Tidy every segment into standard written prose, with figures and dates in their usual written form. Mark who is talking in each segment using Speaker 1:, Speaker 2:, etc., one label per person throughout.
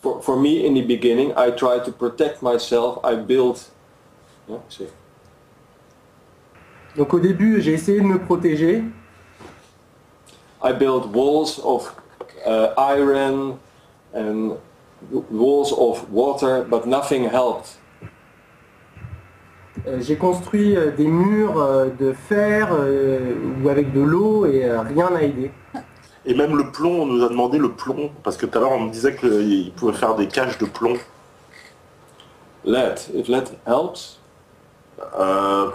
Speaker 1: For me, in the beginning, I tried to protect myself. I built.
Speaker 2: Donc au début, j'ai essayé de me protéger.
Speaker 1: I built walls of iron and walls of water, but nothing helped.
Speaker 2: J'ai construit des murs de fer ou avec de l'eau et rien n'a aidé.
Speaker 3: Et même le plomb, on nous a demandé le plomb, parce que tout à l'heure on me disait qu'il pouvait faire des cages de plomb.
Speaker 1: Lead, if lead helps.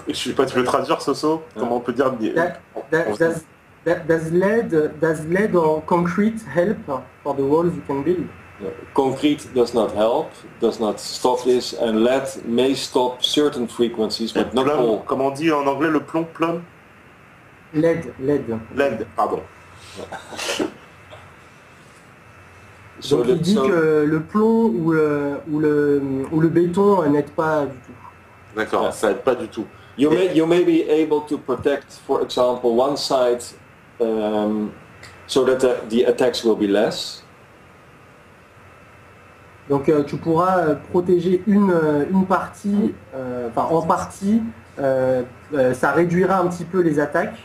Speaker 3: Je sais pas, tu veux traduire, Soso? Comment on peut dire
Speaker 2: Does lead or concrete help for the walls you can build?
Speaker 1: Concrete does not help, does not stop this, and lead may stop certain frequencies, but not all.
Speaker 3: Comment on dit en anglais le plomb, plomb?
Speaker 2: Lead.
Speaker 3: Lead, pardon.
Speaker 2: Donc il dit que le plomb ou le béton n'aide pas du tout.
Speaker 3: D'accord, ça aide pas du tout.
Speaker 1: You may be able to protect, for example, one side so that the attacks will be less.
Speaker 2: Donc tu pourras protéger une partie, en partie, ça réduira un petit peu les attaques.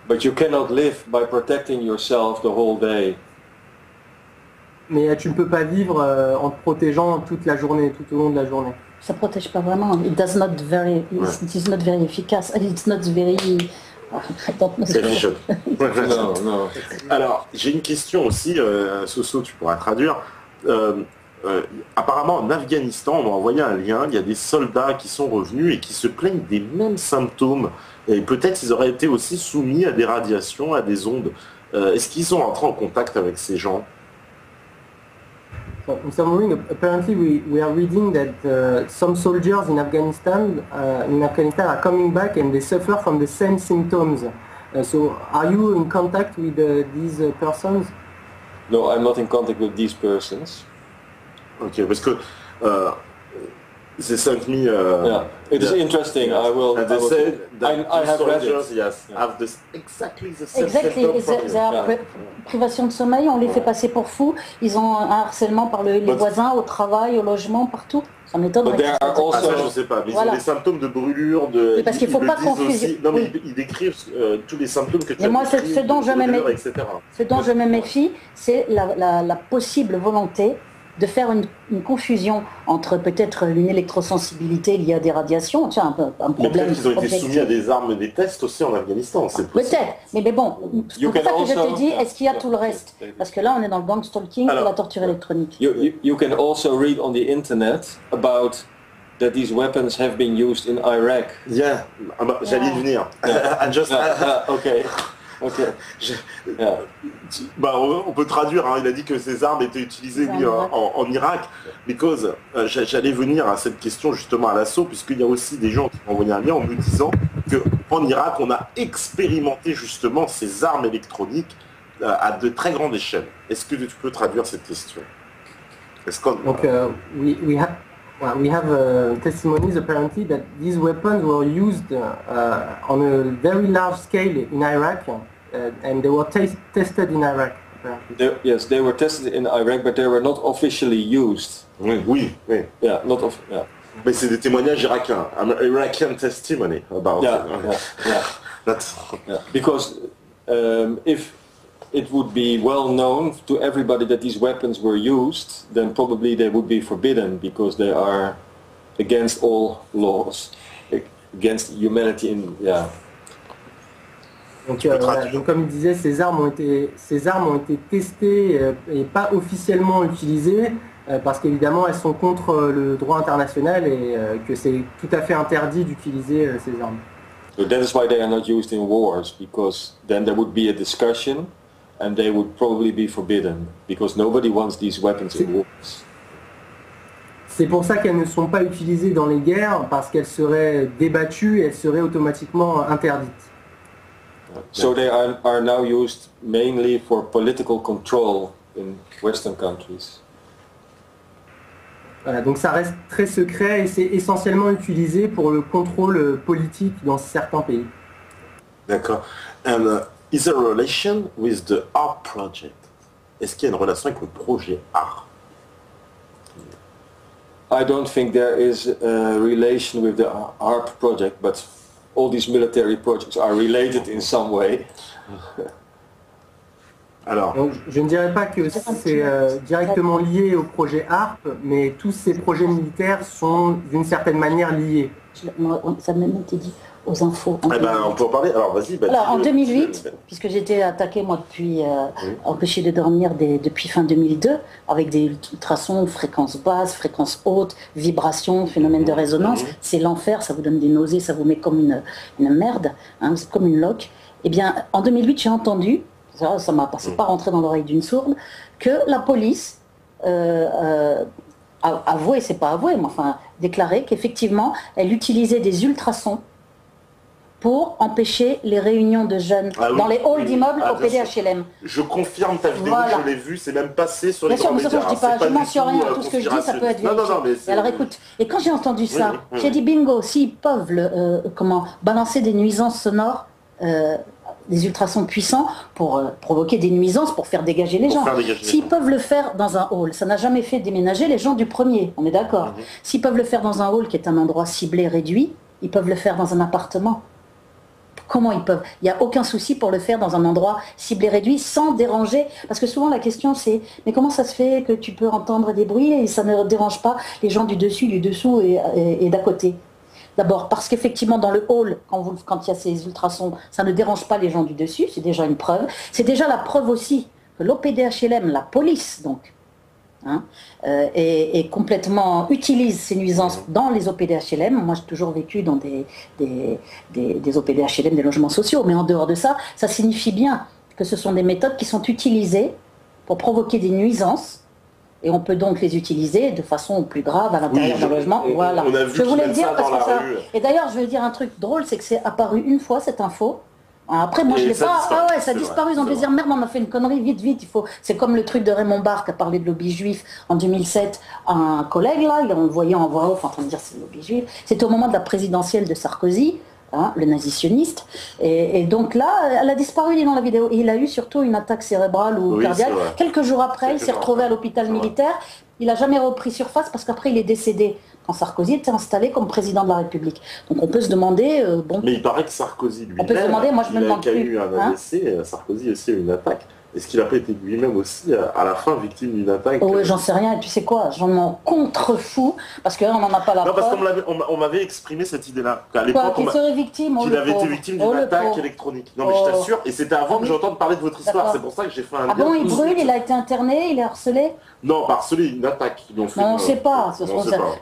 Speaker 1: But you cannot live by protecting yourself the whole day.
Speaker 2: Mais tu ne peux pas vivre en te protégeant toute la journée, tout au long de la journée.
Speaker 4: Ça protège pas vraiment. It is not very efficace. It's not very.
Speaker 1: No.
Speaker 3: Alors, j'ai une question aussi, Soso, tu pourras traduire. Apparemment, en Afghanistan, on m'a envoyé un lien, il y a des soldats qui sont revenus et qui se plaignent des mêmes symptômes. Et peut-être ils auraient été aussi soumis à des radiations, à des ondes. Est-ce qu'ils sont entrés en contact avec ces gens?
Speaker 2: So, Mr. Moring, apparently we are reading that some soldiers in Afghanistan are coming back and they suffer from the same symptoms. So are you in contact with these persons?
Speaker 1: No, I'm not in contact with these persons.
Speaker 3: Ok, parce que they sent me.
Speaker 1: Yeah, it is interesting.
Speaker 3: Yes.
Speaker 1: I will.
Speaker 3: And they said that
Speaker 1: I have read
Speaker 3: soldiers,
Speaker 1: it.
Speaker 3: yes,
Speaker 1: Yeah.
Speaker 3: have this exactly the same
Speaker 4: Exactly.
Speaker 3: symptom from you.
Speaker 4: They are privation de sommeil, on les fait passer pour fous. Ils ont un harcèlement par les voisins, au travail, au logement, partout. Ça m'étonne.
Speaker 1: But there are
Speaker 3: Ah,
Speaker 1: also.
Speaker 3: ça, je sais pas, mais
Speaker 4: Voilà.
Speaker 3: ils ont des symptômes de brûlure, de.
Speaker 4: Oui, parce qu'il faut
Speaker 3: ils
Speaker 4: pas
Speaker 3: le disent
Speaker 4: confuser.
Speaker 3: aussi. Non, mais
Speaker 4: Oui.
Speaker 3: ils décrivent tous les symptômes que tu
Speaker 4: Mais
Speaker 3: as
Speaker 4: moi,
Speaker 3: décrits,
Speaker 4: ce dont
Speaker 3: de
Speaker 4: je me
Speaker 3: brûlure,
Speaker 4: mets-
Speaker 3: etc.
Speaker 4: Ce dont je me méfie, c'est la possible volonté de faire une confusion entre peut-être une électrosensibilité liée à des radiations, tu vois, un
Speaker 3: Mais
Speaker 4: problème
Speaker 3: peut-être qu'ils ont été
Speaker 4: objectif.
Speaker 3: soumis à des armes, des tests aussi en Afghanistan, c'est possible.
Speaker 4: Peut-être, mais bon, c'est
Speaker 1: You
Speaker 4: pour ça
Speaker 1: can
Speaker 4: que je
Speaker 1: also-
Speaker 4: te dis, est-ce qu'il y a
Speaker 1: Yeah,
Speaker 4: tout le reste? Parce que là, on est dans le gang stalking et
Speaker 3: Alors,
Speaker 4: la torture électronique.
Speaker 1: You can also read on the internet about that these weapons have been used in Iraq.
Speaker 3: Yeah, j'allais y venir. I just-
Speaker 1: Okay. Yeah.
Speaker 3: Bah, on peut traduire, hein. Il a dit que ces armes étaient utilisées
Speaker 4: En
Speaker 3: oui,
Speaker 4: Irak.
Speaker 3: en Irak, because j'allais venir à cette question justement à l'assaut, puisqu'il y a aussi des gens qui m'ont envoyé un lien en me disant qu'en Irak, on a expérimenté justement ces armes électroniques à de très grande échelle. Est-ce que tu peux traduire cette question?
Speaker 2: Donc we have testimonies apparently that these weapons were used on a very large scale in Iraq and they were tested in Iraq apparently.
Speaker 1: Yes, they were tested in Iraq, but they were not officially used.
Speaker 3: Oui.
Speaker 1: Yeah, not of. Yeah.
Speaker 3: Mais c'est des témoignages irakiens. Iraqi testimony about
Speaker 1: Yeah,
Speaker 3: it.
Speaker 1: yeah.
Speaker 3: That's-
Speaker 1: Yeah. Because if it would be well known to everybody that these weapons were used, then probably they would be forbidden because they are against all laws, against humanity.
Speaker 2: Donc, voilà, donc comme il disait, ces armes ont été testées et pas officiellement utilisées parce qu'évidemment elles sont contre le droit international et que c'est tout à fait interdit d'utiliser ces armes.
Speaker 1: So that is why they are not used in wars, because then there would be a discussion and they would probably be forbidden because nobody wants these weapons in wars.
Speaker 2: C'est pour ça qu'elles ne sont pas utilisées dans les guerres parce qu'elles seraient débattues et elles seraient automatiquement interdites.
Speaker 1: So they are now used mainly for political control in Western countries.
Speaker 2: Voilà, donc ça reste très secret et c'est essentiellement utilisé pour le contrôle politique dans certains pays.
Speaker 3: D'accord. And is there a relation with the ARP project? Est-ce qu'il y a une relation avec le projet ARP?
Speaker 1: I don't think there is a relation with the HARP project, but all these military projects are related in some way.
Speaker 3: Alors,
Speaker 2: donc, je ne dirais pas que c'est directement lié au projet HARP, mais tous ces projets militaires sont d'une certaine manière liés.
Speaker 4: Ça m'a même été dit aux infos.
Speaker 3: on peut en parler. Alors, vas-y.
Speaker 4: Alors, en 2008, puisque j'ai été attaqué, moi, depuis, empêché de dormir depuis fin 2002, avec des ultrasons, fréquences basses, fréquences hautes, vibrations, phénomènes de résonance, c'est l'enfer, ça vous donne des nausées, ça vous met comme une merde, hein, c'est comme une loque. Eh bien, en 2008, j'ai entendu, ça m'a pas rentré dans l'oreille d'une sourde, que la police avoué, c'est pas avoué, mais enfin déclaré qu'effectivement, elle utilisait des ultrasons pour empêcher les réunions de jeunes dans les halls d'immeubles au PDHLM.
Speaker 3: Je confirme ta vidéo, je l'ai vue, c'est même passé sur les
Speaker 4: grands
Speaker 3: médias.
Speaker 4: Bien sûr, je dis pas, je mentionne rien, tout ce que je dis, ça peut être vérifié. Alors écoute, et quand j'ai entendu ça, j'ai dit bingo, s'ils peuvent balancer des nuisances sonores, des ultrasons puissants pour provoquer des nuisances, pour faire dégager les gens. S'ils peuvent le faire dans un hall, ça n'a jamais fait déménager les gens du premier, on est d'accord. S'ils peuvent le faire dans un hall qui est un endroit ciblé, réduit, ils peuvent le faire dans un appartement. Comment ils peuvent? Il n'y a aucun souci pour le faire dans un endroit ciblé réduit sans déranger. Parce que souvent la question c'est, mais comment ça se fait que tu peux entendre des bruits et ça ne dérange pas les gens du dessus, du dessous et d'à côté? D'abord parce qu'effectivement dans le hall, quand il y a ces ultrasons, ça ne dérange pas les gens du dessus, c'est déjà une preuve. C'est déjà la preuve aussi que l'OPDHLM, la police donc, et complètement utilise ces nuisances dans les OPDHLM. Moi, j'ai toujours vécu dans des OPDHLM, des logements sociaux, mais en dehors de ça, ça signifie bien que ce sont des méthodes qui sont utilisées pour provoquer des nuisances, et on peut donc les utiliser de façon plus grave à l'intérieur d'un logement. Voilà.
Speaker 3: Je voulais le dire
Speaker 4: parce que ça. Et d'ailleurs, je vais dire un truc drôle, c'est que c'est apparu une fois cette info. Après, moi, je l'ai pas. Ah ouais, ça a disparu. Ils ont dû dire merde, on a fait une connerie, vite, il faut. C'est comme le truc de Raymond Barre qui a parlé de lobby juif en 2007 à un collègue là, on le voyait en voix off en train de dire c'est le lobby juif. C'était au moment de la présidentielle de Sarkozy. Le nazi-sioniste, et donc là, elle a disparu, il est dans la vidéo, et il a eu surtout une attaque cérébrale ou cardiaque. Quelques jours après, il s'est retrouvé à l'hôpital militaire, il n'a jamais repris surface parce qu'après il est décédé quand Sarkozy était installé comme président de la République. Donc on peut se demander...
Speaker 3: Mais il paraît que Sarkozy lui-même,
Speaker 4: on peut se demander, moi je me demande
Speaker 3: plus. Il a eu un AVC, Sarkozy aussi a eu une attaque. Est-ce qu'il n'a pas été lui-même aussi, à la fin, victime d'une attaque?
Speaker 4: Oui, j'en sais rien. Et tu sais quoi? J'en m'en contrefous, parce qu'on n'en a pas la preuve.
Speaker 3: Non, parce qu'on m'avait exprimé cette idée-là.
Speaker 4: Qu'à l'époque, qu'il serait victime,
Speaker 3: qu'il avait été victime d'une attaque électronique. Non, mais je t'assure, et c'était avant que j'entende parler de votre histoire. C'est pour ça que j'ai fait un...
Speaker 4: Ah bon, il brûle, il a été interné, il est harcelé?
Speaker 3: Non, pas harcelé, une attaque qu'ils ont fait.
Speaker 4: Non, on ne sait pas.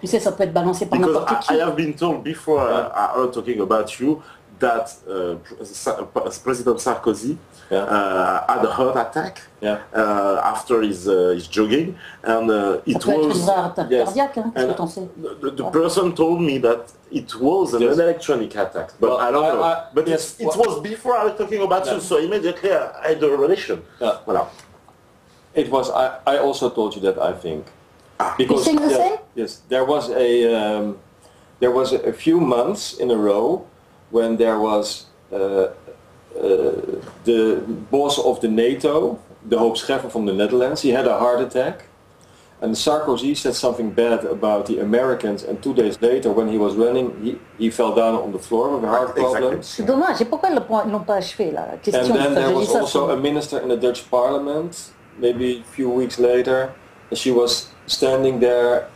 Speaker 4: Tu sais, ça peut être balancé par n'importe qui.
Speaker 3: I have been told before I heard talking about you that President Sarkozy had a heart attack after his jogging, and it was
Speaker 4: cardiaque,
Speaker 3: the person told me that it was an electronic attack, but well, I don't know. But it was before I was talking about you, so immediately I had a relation. Voilà.
Speaker 1: It was. I also told you that, I think.
Speaker 4: Because you think the same?
Speaker 1: Yes, there was a few months in a row when there was the boss of the NATO, de Hoop Scheffer from the Netherlands, he had a heart attack, and Sarkozy said something bad about the Americans, and 2 days later, when he was running, he fell down on the floor with a heart problem.
Speaker 4: C'est dommage, et pourquoi ils l'ont pas achevé là?
Speaker 1: And then there was also a minister in the Dutch Parliament, maybe a few weeks later, and she was standing there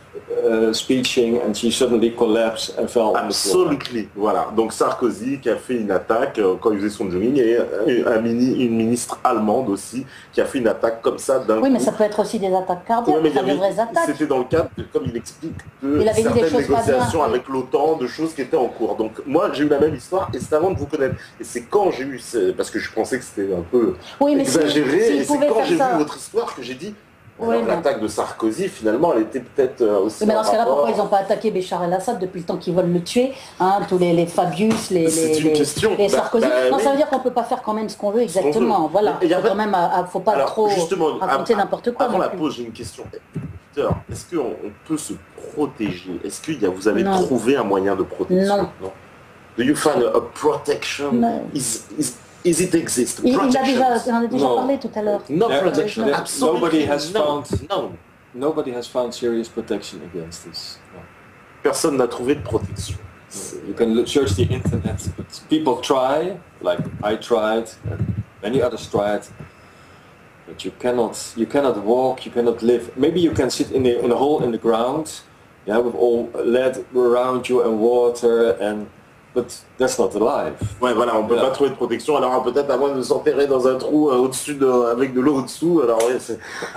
Speaker 1: speeching, and she suddenly collapsed and fell on the floor.
Speaker 3: Absolument, voilà. Donc Sarkozy qui a fait une attaque quand il faisait son jogging, et une ministre allemande aussi qui a fait une attaque comme ça d'un coup.
Speaker 4: Oui, mais ça peut être aussi des attaques cardiaques, des vraies attaques.
Speaker 3: C'était dans le cadre, comme il explique, de certaines négociations avec l'OTAN, de choses qui étaient en cours. Donc moi j'ai eu la même histoire, et c'est avant de vous connaître. Et c'est quand j'ai eu, parce que je pensais que c'était un peu exagéré, et c'est quand j'ai vu votre histoire que j'ai dit, l'attaque de Sarkozy, finalement, elle était peut-être aussi...
Speaker 4: Mais dans ce cas-là, pourquoi ils n'ont pas attaqué Béchar el-Assad depuis le temps qu'ils veulent le tuer, tous les Fabius, les Sarkozy. Non, ça veut dire qu'on ne peut pas faire quand même ce qu'on veut exactement. Voilà, il ne faut pas trop raconter n'importe quoi.
Speaker 3: Avant la pause, j'ai une question. Peter, est-ce qu'on peut se protéger? Est-ce que vous avez trouvé un moyen de protection?
Speaker 4: Non.
Speaker 3: Do you find a protection? Is it exist?
Speaker 4: On a déjà parlé tout à l'heure.
Speaker 3: No protection.
Speaker 1: Nobody has found. nobody has found serious protection against this. No.
Speaker 3: Personne n'a trouvé de protection.
Speaker 1: You can search the internet, but people try, like I tried, and many others tried. But you cannot walk, you cannot live. Maybe you can sit in a hole in the ground, yeah, with all lead around you and water, but that's not alive.
Speaker 3: Ouais, voilà, on peut pas trouver de protection. Alors peut-être à moins de s'enterrer dans un trou au-dessus avec de l'eau au-dessous. Alors ouais,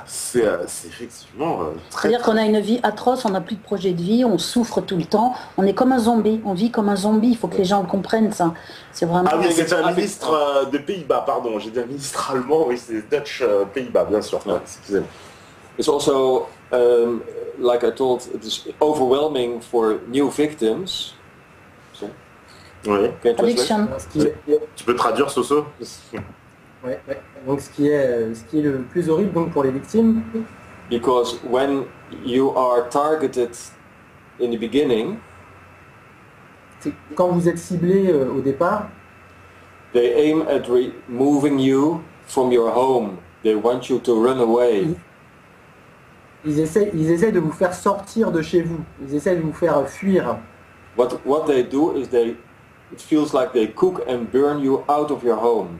Speaker 3: c'est effectivement très.
Speaker 4: C'est-à-dire qu'on a une vie atroce, on n'a plus de projet de vie, on souffre tout le temps, on est comme un zombie, on vit comme un zombie. Il faut que les gens le comprennent, ça. C'est vraiment.
Speaker 3: Ah oui, c'est un ministre des Pays-Bas, pardon. J'ai dit un ministre allemand, oui, c'est Dutch Pays-Bas, bien sûr. Ouais. Excusez-moi.
Speaker 1: It's also, like I told, it's overwhelming for new victims.
Speaker 3: Oui.
Speaker 4: Addiction.
Speaker 3: Tu peux traduire, Soso?
Speaker 2: Ouais. Donc ce qui est le plus horrible donc pour les victimes.
Speaker 1: Because when you are targeted in the beginning,
Speaker 2: c'est quand vous êtes ciblé au départ,
Speaker 1: they aim at removing you from your home. They want you to run away.
Speaker 2: Ils essaient de vous faire sortir de chez vous. Ils essaient de vous faire fuir.
Speaker 1: What they do is it feels like they cook and burn you out of your home.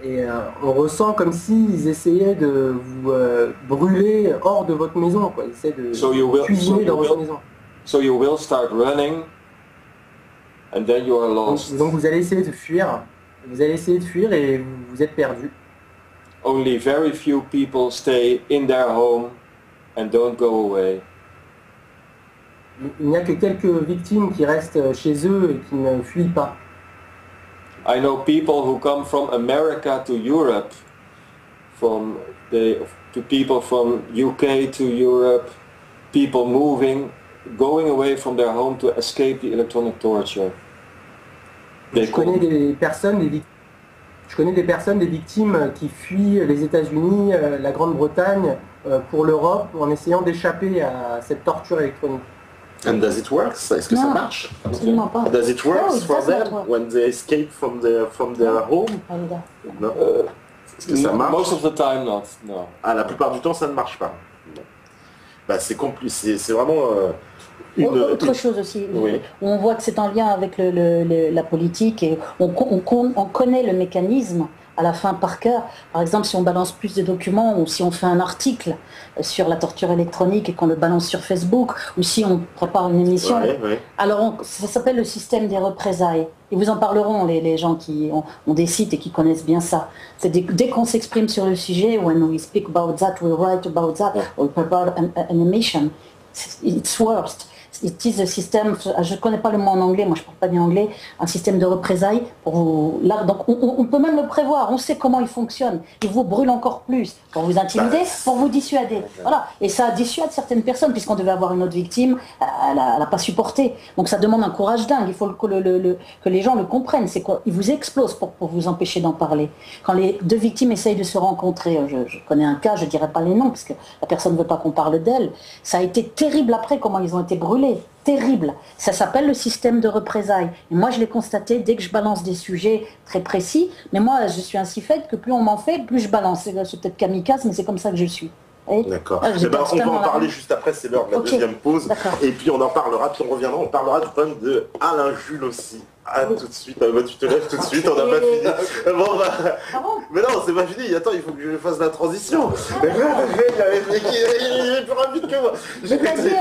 Speaker 2: Et on ressent comme s'ils essayaient de vous brûler hors de votre maison, quoi. Ils essaient de cuisiner dans votre maison.
Speaker 1: So you will start running, and then you are lost.
Speaker 2: Donc vous allez essayer de fuir. Vous allez essayer de fuir et vous êtes perdu.
Speaker 1: Only very few people stay in their home and don't go away.
Speaker 2: Il n'y a que quelques victimes qui restent chez eux et qui ne fuient pas.
Speaker 1: I know people who come from America to Europe, to people from UK to Europe, people moving, going away from their home to escape the electronic torture.
Speaker 2: Je connais des personnes, des victimes qui fuient les États-Unis, la Grande-Bretagne, pour l'Europe, en essayant d'échapper à cette torture électronique.
Speaker 3: And does it work? Est-ce que ça marche?
Speaker 4: Absolument pas.
Speaker 3: Does it work for them when they escape from their home? No. Est-ce que ça marche?
Speaker 1: Most of the time not. No.
Speaker 3: Ah, la plupart du temps, ça ne marche pas. Bah, c'est compliqué. C'est vraiment
Speaker 4: autre chose aussi.
Speaker 3: Oui.
Speaker 4: Où on voit que c'est en lien avec la politique et on connaît le mécanisme à la fin par cœur. Par exemple, si on balance plus de documents ou si on fait un article sur la torture électronique et qu'on le balance sur Facebook ou si on prépare une émission, alors ça s'appelle le système des représailles. Et vous en parleront les gens qui ont des sites et qui connaissent bien ça. C'est dès qu'on s'exprime sur le sujet, when we speak about that, we write about that, we prepare an émission. It's worst. It is a system, je ne connais pas le mot en anglais, moi je ne parle pas bien anglais, un système de représailles. Là, donc on peut même le prévoir, on sait comment il fonctionne. Il vous brûle encore plus pour vous intimider, pour vous dissuader. Voilà. Et ça dissuade certaines personnes, puisqu'on devait avoir une autre victime, elle n'a pas supporté. Donc ça demande un courage dingue, il faut que les gens le comprennent. C'est quoi? Ils vous explosent pour vous empêcher d'en parler. Quand les deux victimes essayent de se rencontrer, je connais un cas, je ne dirais pas les noms, parce que la personne ne veut pas qu'on parle d'elle, ça a été terrible après comment ils ont été brûlés. Terrible. Ça s'appelle le système de représailles. Et moi, je l'ai constaté dès que je balance des sujets très précis. Mais moi, je suis ainsi faite que plus on m'en fait, plus je balance. C'est peut-être kamikaze, mais c'est comme ça que je suis.
Speaker 3: D'accord. On va en parler juste après, c'est l'heure de la deuxième pause. Et puis on en parlera, puis on reviendra, on parlera du problème de Alain Jules aussi. Ah, tout de suite, tu te lèves tout de suite, on n'a pas fini. Bon, mais non, c'est pas fini, attends, il faut que je fasse la transition. Il est plus rapide que moi.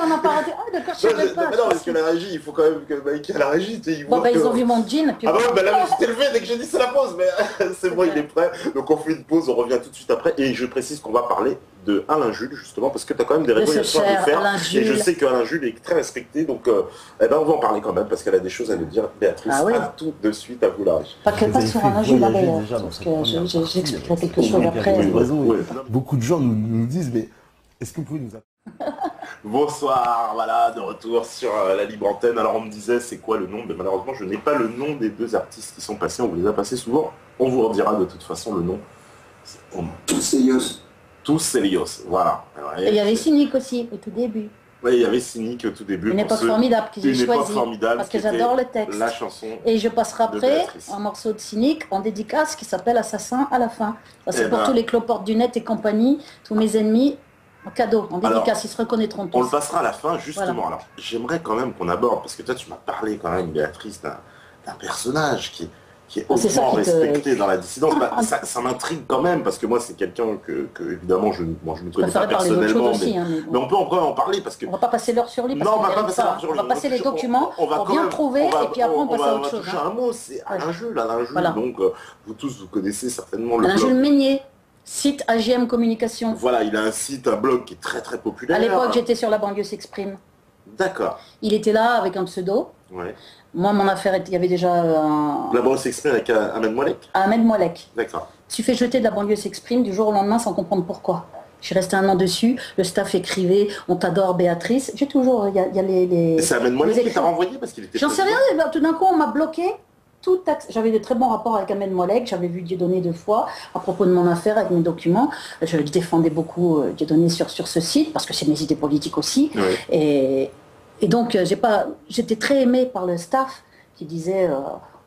Speaker 4: On en parle. Ah d'accord, je savais pas.
Speaker 3: Non, parce que la régie, il faut quand même que Mike à la régie.
Speaker 4: Ils ont vu mon jean.
Speaker 3: Ah bah là, je t'ai levé dès que j'ai dit c'est la pause, mais c'est bon, il est prêt. Donc on fait une pause, on revient tout de suite après. Et je précise qu'on va parler de Alain Jules, justement, parce que tu as quand même des révélations à nous faire. Et je sais qu'Alain Jules est très respecté, donc on va en parler quand même, parce qu'elle a des choses à nous dire. Béatrice, à tout de suite, à vous la régie.
Speaker 4: Pas sur Alain Jules, parce que j'expliquerai quelque chose après.
Speaker 5: Beaucoup de gens nous disent, mais est-ce que vous pouvez nous...
Speaker 3: Bonsoir, voilà, de retour sur la libre antenne. Alors on me disait, c'est quoi le nom? Mais malheureusement, je n'ai pas le nom des deux artistes qui sont passés, on vous les a passés souvent. On vous redira de toute façon le nom.
Speaker 5: Tous Elios.
Speaker 3: Tous Elios, voilà.
Speaker 4: Et il y avait Cynic aussi, au tout début.
Speaker 3: Oui, il y avait Cynique au tout début.
Speaker 4: Une époque formidable que j'ai choisie, parce que j'adore le texte.
Speaker 3: La chanson.
Speaker 4: Et je passerai après un morceau de Cynique en dédicace qui s'appelle Assassin à la fin. C'est pour tous les cloportes du net et compagnie, tous mes ennemis, en cadeau, en dédicace, ils se reconnaîtront tous.
Speaker 3: On le passera à la fin, justement.
Speaker 4: Voilà.
Speaker 3: Alors, j'aimerais quand même qu'on aborde, parce que toi, tu m'as parlé quand même, Béatrice, d'un personnage qui est hautement respecté dans la dissidence. Ça m'intrigue quand même, parce que moi, c'est quelqu'un que évidemment, je ne connais pas personnellement.
Speaker 4: Aussi,
Speaker 3: mais on peut en parler, parce que...
Speaker 4: On va pas passer l'heure sur lui, parce
Speaker 3: non, on va pas passer l'heure sur lui.
Speaker 4: On va passer les documents, on va bien trouver, et puis après, on passe à autre chose.
Speaker 3: On va toucher un mot, c'est Alain Jules.
Speaker 4: Voilà.
Speaker 3: Donc, vous tous, vous connaissez certainement le
Speaker 4: Alain
Speaker 3: blog.
Speaker 4: Jules Meignier, site AGM Communication.
Speaker 3: Voilà, il a un site, un blog qui est très très populaire.
Speaker 4: À l'époque, j'étais sur La Banlieue s'exprime.
Speaker 3: D'accord.
Speaker 4: Il était là avec un pseudo.
Speaker 3: Ouais.
Speaker 4: Moi, mon affaire, il y avait déjà un...
Speaker 3: La banlieue s'exprime avec Ahmed Moalek.
Speaker 4: Ahmed Moalek.
Speaker 3: D'accord.
Speaker 4: Je suis fait jeter de La Banlieue s'exprime du jour au lendemain sans comprendre pourquoi. Je suis resté un an dessus, le staff écrivait, on t'adore Béatrice. J'ai toujours, il y a les...
Speaker 3: C'est Ahmed Moalek qui t'a renvoyé parce qu'il était...
Speaker 4: J'en sais rien, tout d'un coup on m'a bloqué. J'avais de très bons rapports avec Ahmed Moalek, j'avais vu Dieudonné 2 fois à propos de mon affaire avec mes documents. Je défendais beaucoup Dieudonné sur ce site parce que c'est mes idées politiques aussi. Oui. Et donc, j'étais très aimée par le staff qui disait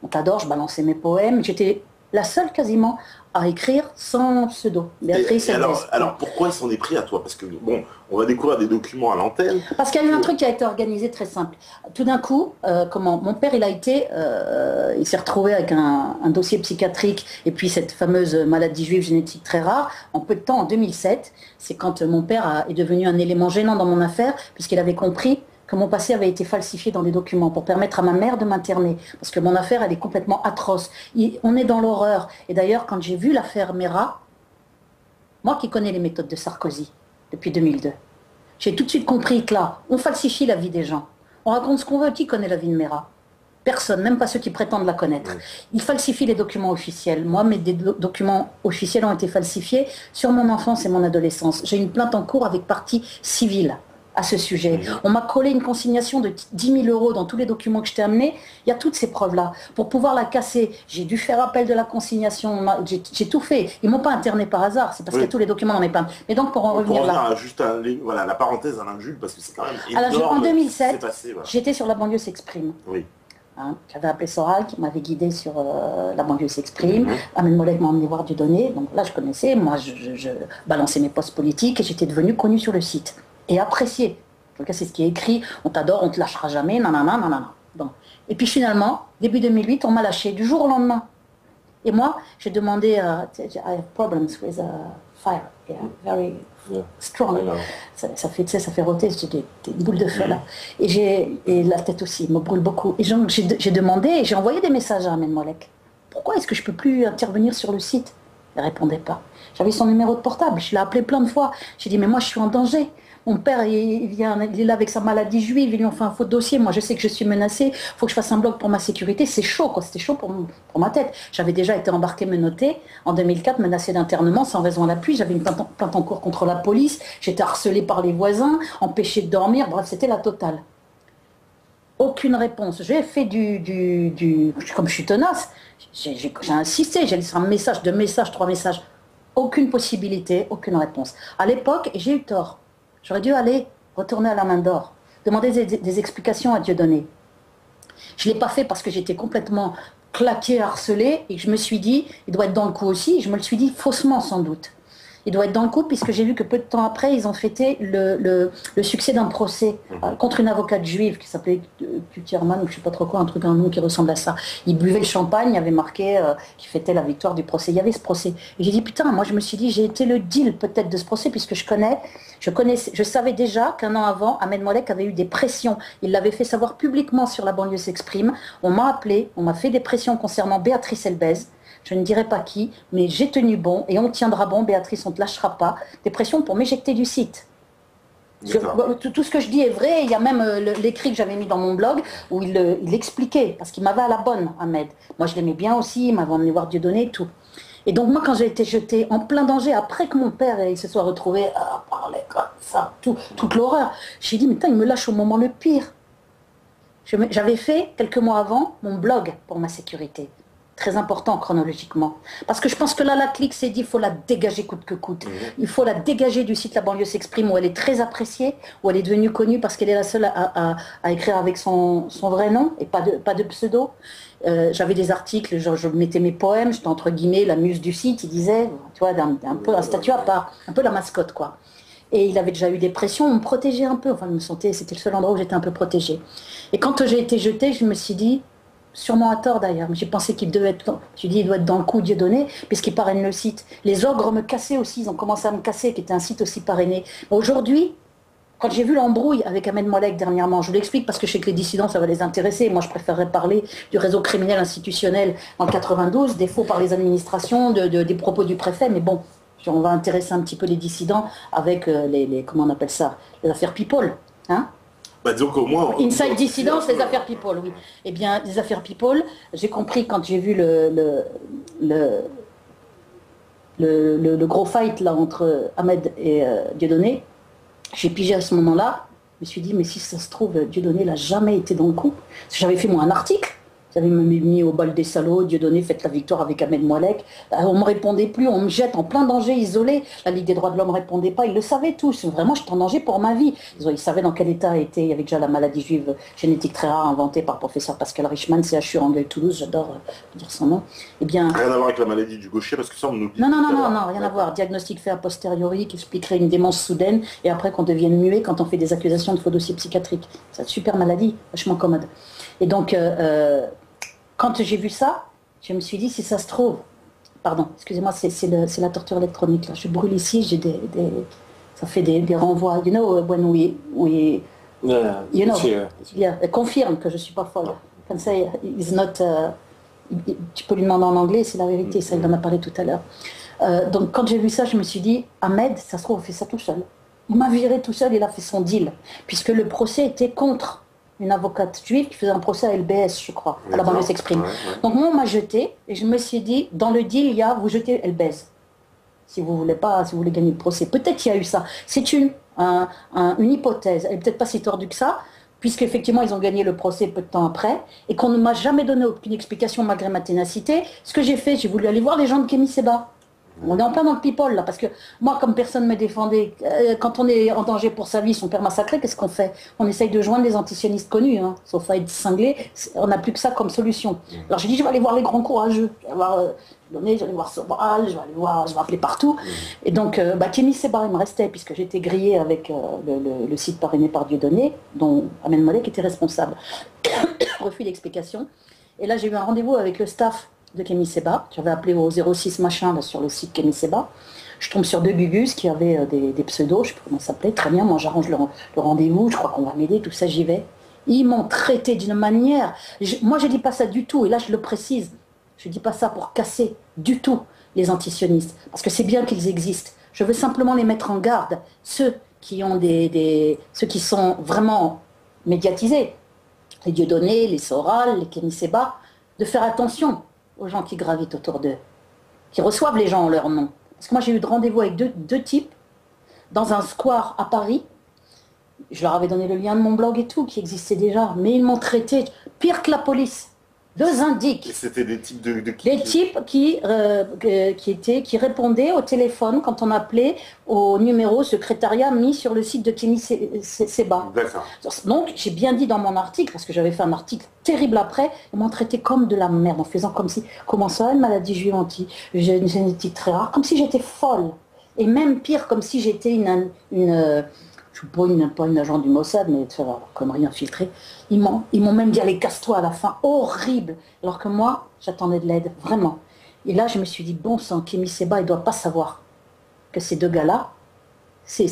Speaker 4: on t'adore, je balançais mes poèmes. J'étais la seule quasiment à écrire sans pseudo. Béatrice
Speaker 3: alors pourquoi ils s'en est pris à toi? Parce que bon, on va découvrir des documents à l'antenne.
Speaker 4: Parce qu'il y a eu un truc qui a été organisé très simple. Tout d'un coup, mon père, il s'est retrouvé avec un dossier psychiatrique et puis cette fameuse maladie juive génétique très rare. En peu de temps, en 2007, c'est quand mon père est devenu un élément gênant dans mon affaire puisqu'il avait compris que mon passé avait été falsifié dans des documents pour permettre à ma mère de m'interner. Parce que mon affaire, elle est complètement atroce. On est dans l'horreur. Et d'ailleurs, quand j'ai vu l'affaire Mera, moi qui connais les méthodes de Sarkozy depuis 2002, j'ai tout de suite compris que là, on falsifie la vie des gens. On raconte ce qu'on veut. Qui connaît la vie de Mera? Personne, même pas ceux qui prétendent la connaître. Ils falsifient les documents officiels. Moi, mes documents officiels ont été falsifiés sur mon enfance et mon adolescence. J'ai une plainte en cours avec partie civile à ce sujet. On m'a collé une consignation de 10 000 € dans tous les documents que je t'ai amenés. Il y a toutes ces preuves-là. Pour pouvoir la casser, j'ai dû faire appel de la consignation. J'ai tout fait. Ils m'ont pas interné par hasard. C'est parce qu'il y a tous les documents dans mes plaintes. Mais donc, pour en revenir là...
Speaker 3: juste la parenthèse Alain Jules, parce que c'est quand même énorme.
Speaker 4: Alors, en 2007, j'étais sur La Banlieue s'exprime.
Speaker 3: Oui.
Speaker 4: J'avais appelé Soral qui m'avait guidé sur La Banlieue s'exprime. Ahmed Moalek m'a emmené voir Dieudonné. Donc là, je connaissais. Moi, je balançais mes postes politiques et j'étais devenue connue sur le site. Et apprécié. En tout cas, c'est ce qui est écrit. On t'adore, on te lâchera jamais, nanana, nanana. Bon. Et puis finalement, début 2008, on m'a lâché du jour au lendemain. Et moi, j'ai demandé, I have problems with fire, very strong. Ça fait roter, j'ai des boules de feu là. Et la tête aussi, me brûle beaucoup. Et j'ai demandé, et j'ai envoyé des messages à Ahmed Moalek. Pourquoi est-ce que je ne peux plus intervenir sur le site? Il ne répondait pas. J'avais son numéro de portable, je l'ai appelé plein de fois. J'ai dit, mais moi je suis en danger. Mon père, il est là avec sa maladie juive, ils lui ont fait un faux dossier. Moi, je sais que je suis menacée. Il faut que je fasse un blog pour ma sécurité. C'est chaud, quoi. C'était chaud pour ma tête. J'avais déjà été embarquée, menottée, en 2004, menacée d'internement sans raison à l'appui. J'avais une plainte en cours contre la police. J'étais harcelée par les voisins, empêchée de dormir. Bref, c'était la totale. Aucune réponse. J'ai fait comme je suis tenace, j'ai insisté. J'ai laissé un message, 2 messages, 3 messages. Aucune possibilité, aucune réponse. À l'époque, j'ai eu tort. J'aurais dû aller retourner à la main d'or, demander des explications à Dieudonné. Je ne l'ai pas fait parce que j'étais complètement claquée, harcelée, et que je me suis dit, il doit être dans le coup aussi. Je me le suis dit faussement sans doute. Il doit être dans le coup puisque j'ai vu que peu de temps après, ils ont fêté le succès d'un procès contre une avocate juive qui s'appelait Kutierman, ou je ne sais pas trop quoi, un nom qui ressemble à ça. Il buvait le champagne, il y avait marqué qu'il fêtait la victoire du procès. Il y avait ce procès. Et j'ai dit, putain, moi je me suis dit, j'ai été le deal peut-être de ce procès puisque je savais déjà qu'un an avant, Ahmed Moalek avait eu des pressions. Il l'avait fait savoir publiquement sur La Banlieue s'exprime. On m'a appelé, on m'a fait des pressions concernant Béatrice Elbez. Je ne dirai pas qui, mais j'ai tenu bon et on tiendra bon, Béatrice, on ne te lâchera pas. Des pressions pour m'éjecter du site. Tout ce que je dis est vrai, il y a même l'écrit que j'avais mis dans mon blog où il expliquait, parce qu'il m'avait à la bonne, Ahmed. Moi je l'aimais bien aussi, il m'avait emmené voir Dieudonné et tout. Et donc moi quand j'ai été jetée en plein danger, après que mon père il se soit retrouvé à parler comme ça, toute l'horreur, j'ai dit, mais putain, il me lâche au moment le pire. J'avais fait, quelques mois avant, mon blog pour ma sécurité. très important chronologiquement. Parce que je pense que là, la clique s'est dit, il faut la dégager coûte que coûte. Il faut la dégager du site La banlieue s'exprime, où elle est très appréciée, où elle est devenue connue parce qu'elle est la seule à écrire avec son vrai nom et pas de pseudo. J'avais des articles, genre je mettais mes poèmes, j'étais entre guillemets la muse du site, il disait, tu vois, un peu un statut à part, un peu la mascotte, quoi. Et il avait déjà eu des pressions, on me protégeait un peu, enfin, je me sentais, c'était le seul endroit où j'étais un peu protégée. Et quand j'ai été jetée, je me suis dit, sûrement à tort d'ailleurs, mais j'ai pensé qu'il devait être, il doit être dans le coup Dieudonné, puisqu'il parraine le site. Les ogres me cassaient aussi, ils ont commencé à me casser, qui était un site aussi parrainé. Aujourd'hui, quand j'ai vu l'embrouille avec Ahmed Moallek dernièrement, je vous l'explique parce que je sais que les dissidents, ça va les intéresser. Moi, je préférerais parler du réseau criminel institutionnel en 92, des faux par les administrations, des propos du préfet, mais bon, on va intéresser un petit peu les dissidents avec les comment on appelle ça, les affaires people, hein.
Speaker 3: Bah, donc au moins...
Speaker 4: Inside dissidence, les affaires people, oui. Eh bien, les affaires people, j'ai compris quand j'ai vu le gros fight là entre Ahmed et Dieudonné, j'ai pigé à ce moment-là, je me suis dit, mais si ça se trouve, Dieudonné n'a jamais été dans le coup. J'avais fait moi un article, j'avais mis au bal des salauds, Dieudonné fête la victoire avec Ahmed Moallek. On ne me répondait plus, on me jette en plein danger, isolé. La Ligue des droits de l'homme ne répondait pas, ils le savaient tous. Vraiment, j'étais en danger pour ma vie. Ils savaient dans quel état était, il y avait déjà la maladie juive génétique très rare inventée par le professeur Pascal Richman, CHU Rangueil-Toulouse, j'adore dire son nom. Eh bien,
Speaker 3: rien à voir avec la maladie du gaucher, parce que ça, on oublie.
Speaker 4: Non, rien à voir. Diagnostic fait a posteriori qui expliquerait une démence soudaine et après qu'on devienne muet quand on fait des accusations de faux dossiers psychiatriques. C'est une super maladie, vachement commode. Et donc, quand j'ai vu ça, je me suis dit, si ça se trouve, pardon, excusez-moi, c'est la torture électronique, là. Je brûle ici, j'ai ça fait des renvois. You know, when we you know, yeah, confirme que je suis pas folle. Can say is not, tu peux lui demander en anglais, c'est la vérité, ça il en a parlé tout à l'heure. Donc quand j'ai vu ça, je me suis dit, Ahmed, ça se trouve, on fait ça tout seul. Il m'a viré tout seul, il a fait son deal, puisque le procès était contre une avocate juive qui faisait un procès à LBS, je crois, à La banlieue s'exprime. Donc moi, on m'a jeté, et je me suis dit, dans le deal, il y a, vous jetez LBS, si vous voulez gagner le procès. Peut-être qu'il y a eu ça. C'est une hypothèse, elle n'est peut-être pas si tordue que ça, puisqu'effectivement, ils ont gagné le procès peu de temps après, et qu'on ne m'a jamais donné aucune explication malgré ma ténacité. Ce que j'ai fait, j'ai voulu aller voir les gens de Kémy Séba. On est en plein dans le people là, parce que moi, comme personne ne me défendait, quand on est en danger pour sa vie, son père massacré, qu'est-ce qu'on fait? On essaye de joindre des antisionistes connus, hein, sauf à être cinglé, on n'a plus que ça comme solution. Alors j'ai dit, je vais aller voir les grands courageux, je vais aller voir Sobral, je vais appeler partout. Et donc, Kémy Séba, il me restait, puisque j'étais grillée avec le site parrainé par Dieudonné, dont Ahmed Moallek était responsable. Refus d'explication. Et là, j'ai eu un rendez-vous avec le staff de Kémy Séba. J'avais appelé au 06 machin là, sur le site Kémy Séba. Je tombe sur deux gugus qui avaient des pseudos, je ne sais pas comment ça s'appelait. Très bien, moi j'arrange le rendez-vous, je crois qu'on va m'aider, tout ça, j'y vais. Ils m'ont traité d'une manière... moi je ne dis pas ça du tout, et là je le précise. Je ne dis pas ça pour casser du tout les antisionistes, parce que c'est bien qu'ils existent. Je veux simplement les mettre en garde, ceux qui ont ceux qui sont vraiment médiatisés, les Dieudonné, les Soral, les Kémy Séba, de faire attention aux gens qui gravitent autour d'eux, qui reçoivent les gens en leur nom. Parce que moi j'ai eu de rendez-vous avec deux types dans un square à Paris. Je leur avais donné le lien de mon blog et tout, qui existait déjà, mais ils m'ont traité pire que la police. Deux indiques.
Speaker 3: Et c'était des types
Speaker 4: Des types qui répondaient au téléphone quand on appelait au numéro secrétariat mis sur le site de Kémy Séba.
Speaker 3: D'accord.
Speaker 4: Donc j'ai bien dit dans mon article, parce que j'avais fait un article terrible après, ils m'ont traité comme de la merde, en faisant comme si, comment ça, une maladie juive j'ai une génétique très rare, comme si j'étais folle. Et même pire, comme si j'étais je ne suis pas une agent du Mossad, mais de faire connerie infiltrée. Ils m'ont même dit, allez, casse-toi à la fin, horrible. Alors que moi, j'attendais de l'aide, vraiment. Et là, je me suis dit, bon sang, Kémy Séba, il ne doit pas savoir que ces deux gars-là, c'est